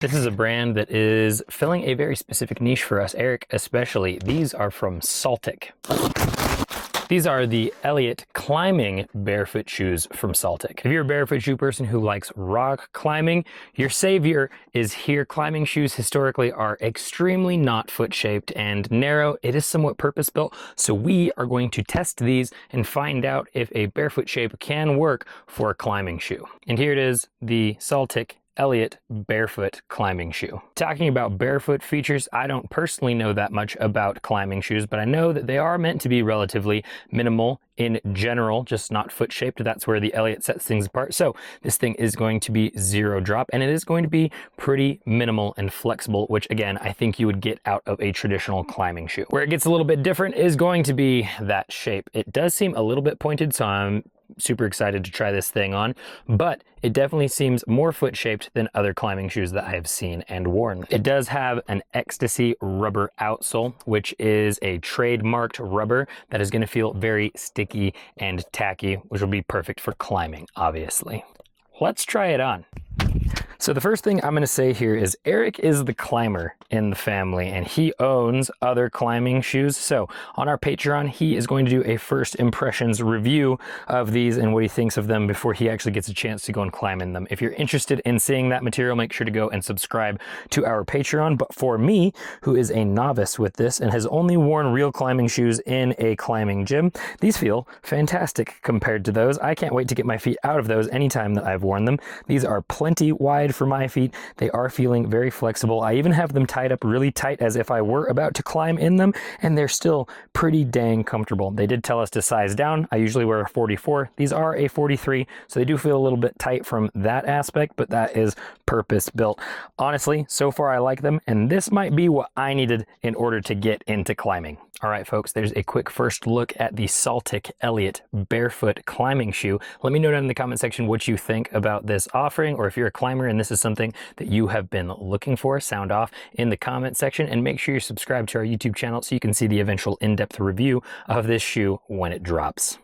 This is a brand that is filling a very specific niche for us, Eric especially. These are from Saltic. These are the Elliott climbing barefoot shoes from Saltic. If you're a barefoot shoe person who likes rock climbing, your savior is here. Climbing shoes historically are extremely not foot shaped and narrow. It is somewhat purpose built. So we are going to test these and find out if a barefoot shape can work for a climbing shoe. And here it is, the Saltic Elliott barefoot climbing shoe. Talking about barefoot features, I don't personally know that much about climbing shoes, but I know that they are meant to be relatively minimal in general, just not foot shaped. That's where the Elliott sets things apart. So this thing is going to be zero drop, and it is going to be pretty minimal and flexible, which again, I think you would get out of a traditional climbing shoe. Where it gets a little bit different is going to be that shape. It does seem a little bit pointed, so I'm super excited to try this thing on, but it definitely seems more foot shaped than other climbing shoes that I have seen and worn. It does have an Ecstasy rubber outsole, which is a trademarked rubber that is going to feel very sticky and tacky, which will be perfect for climbing, obviously. Let's try it on. So the first thing I'm going to say here is Eric is the climber in the family and he owns other climbing shoes. So on our Patreon, he is going to do a first impressions review of these and what he thinks of them before he actually gets a chance to go and climb in them. If you're interested in seeing that material, make sure to go and subscribe to our Patreon. But for me, who is a novice with this and has only worn real climbing shoes in a climbing gym, these feel fantastic compared to those. I can't wait to get my feet out of those anytime that I've worn them. These are plenty wide for my feet. They are feeling very flexible. I even have them tied up really tight as if I were about to climb in them, and they're still pretty dang comfortable. They did tell us to size down. I usually wear a 44. These are a 43, so they do feel a little bit tight from that aspect, but that is purpose built. Honestly, so far I like them, and this might be what I needed in order to get into climbing. All right, folks, there's a quick first look at the Saltic Elliott barefoot climbing shoe. Let me know down in the comment section what you think about this offering, or if you're a climber and this is something that you have been looking for, sound off in the comment section, and make sure you're subscribed to our YouTube channel so you can see the eventual in-depth review of this shoe when it drops.